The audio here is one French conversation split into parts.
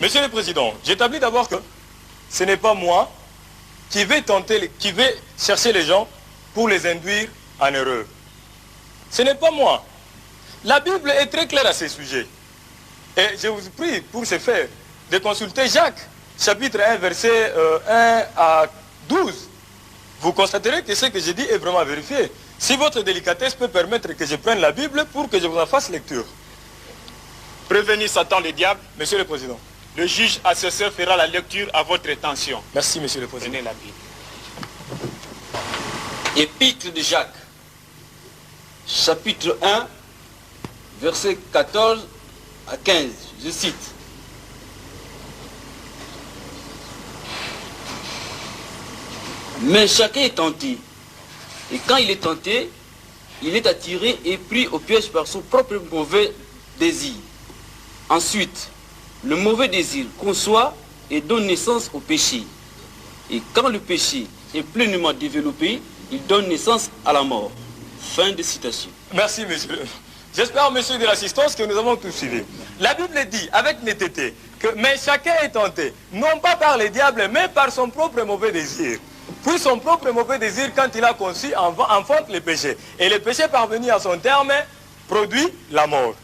Monsieur le Président, j'établis d'abord que ce n'est pas moi qui vais chercher les gens pour les induire en erreur. Ce n'est pas moi. La Bible est très claire à ce sujet. Et je vous prie, pour ce faire, de consulter Jacques, chapitre 1, verset 1 à 12. Vous constaterez que ce que je dis est vraiment vérifié. Si votre délicatesse peut permettre que je prenne la Bible pour que je vous en fasse lecture. Prévenir Satan le diable. Monsieur le Président. Le juge assesseur fera la lecture à votre intention. Merci, Monsieur le Président. Prenez la Bible. Épître de Jacques, chapitre 1, versets 14 à 15. Je cite. Mais chacun est tenté. Et quand il est tenté, il est attiré et pris au piège par son propre mauvais désir. Ensuite, le mauvais désir conçoit et donne naissance au péché. Et quand le péché est pleinement développé, il donne naissance à la mort. Fin de citation. Merci, monsieur. J'espère, monsieur de l'assistance, que nous avons tout suivi. La Bible dit, avec netteté, que mais chacun est tenté, non pas par les diables, mais par son propre mauvais désir. Puis son propre mauvais désir, quand il a conçu, enfante le péché. Et le péché parvenu à son terme, produit la mort.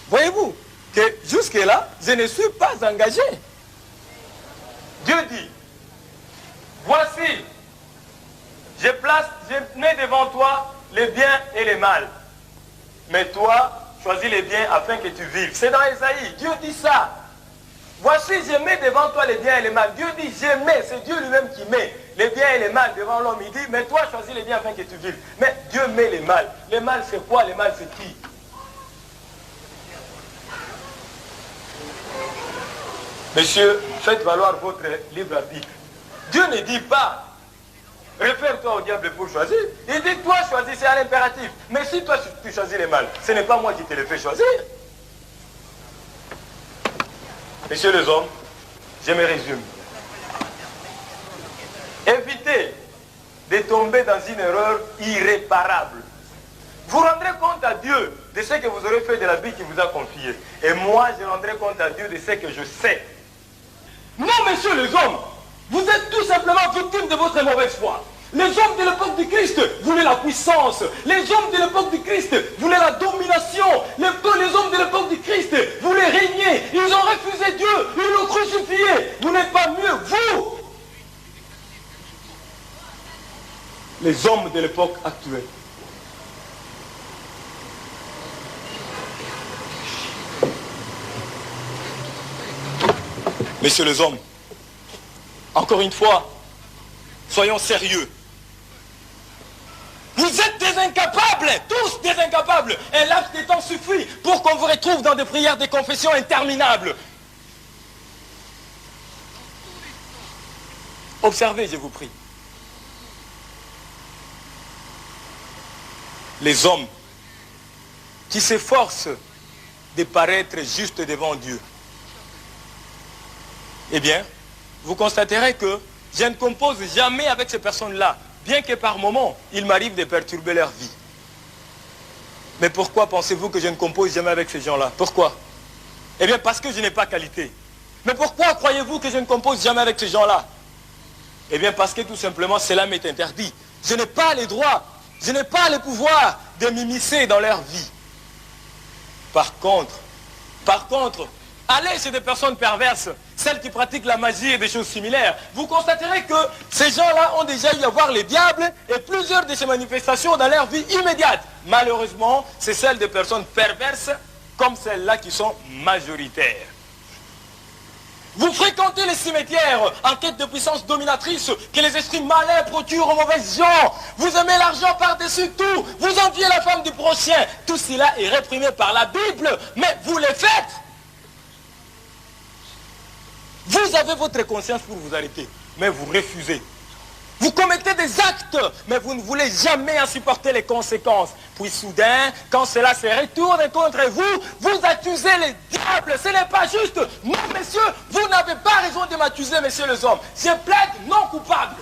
Voyez-vous que jusque-là, je ne suis pas engagé. Dieu dit, voici, je mets devant toi les biens et les mal. Mais toi, choisis les biens afin que tu vives. C'est dans Ésaïe, Dieu dit ça. Voici, je mets devant toi les biens et les mal. Dieu dit, je mets, c'est Dieu lui-même qui met les biens et les mal devant l'homme. Il dit, mais toi, choisis les biens afin que tu vives. Mais Dieu met les mal. Les mal, c'est quoi? Les mal, c'est qui? Monsieur, faites valoir votre libre arbitre. Dieu ne dit pas, réfère-toi au diable pour choisir. Il dit, toi, choisis, c'est un impératif. Mais si toi, tu choisis les mal, ce n'est pas moi qui te le fais choisir. Messieurs les hommes, je me résume. Évitez de tomber dans une erreur irréparable. Vous rendrez compte à Dieu de ce que vous aurez fait de la vie qu'il vous a confiée. Et moi, je rendrai compte à Dieu de ce que je sais. Non, messieurs les hommes, vous êtes tout simplement victimes de votre mauvaise foi. Les hommes de l'époque du Christ voulaient la puissance. Les hommes de l'époque du Christ voulaient la domination. Les hommes de l'époque du Christ voulaient régner. Ils ont refusé Dieu. Ils l'ont crucifié. Vous n'êtes pas mieux, vous. Les hommes de l'époque actuelle. Messieurs les hommes, encore une fois, soyons sérieux. Vous êtes des incapables, tous des incapables. Un laps de temps suffit pour qu'on vous retrouve dans des prières de confession interminables. Observez, je vous prie. Les hommes qui s'efforcent de paraître justes devant Dieu. Eh bien, vous constaterez que je ne compose jamais avec ces personnes-là, bien que par moments, il m'arrive de perturber leur vie. Mais pourquoi pensez-vous que je ne compose jamais avec ces gens-là? Pourquoi? Eh bien, parce que je n'ai pas qualité. Mais pourquoi croyez-vous que je ne compose jamais avec ces gens-là? Eh bien, parce que tout simplement, cela m'est interdit. Je n'ai pas les droits, je n'ai pas le pouvoir de m'immiscer dans leur vie. Par contre, allez chez des personnes perverses, celles qui pratiquent la magie et des choses similaires. Vous constaterez que ces gens-là ont déjà eu à voir les diables et plusieurs de ces manifestations dans leur vie immédiate. Malheureusement, c'est celles des personnes perverses comme celles-là qui sont majoritaires. Vous fréquentez les cimetières en quête de puissance dominatrice que les esprits malins procurent aux mauvaises gens. Vous aimez l'argent par-dessus tout. Vous enviez la femme du prochain. Tout cela est réprimé par la Bible, mais vous les faites. Vous avez votre conscience pour vous arrêter, mais vous refusez. Vous commettez des actes, mais vous ne voulez jamais en supporter les conséquences. Puis soudain, quand cela se retourne contre vous, vous accusez les diables. Ce n'est pas juste. Non, messieurs, vous n'avez pas raison de m'accuser, messieurs les hommes. Je plaide non coupable.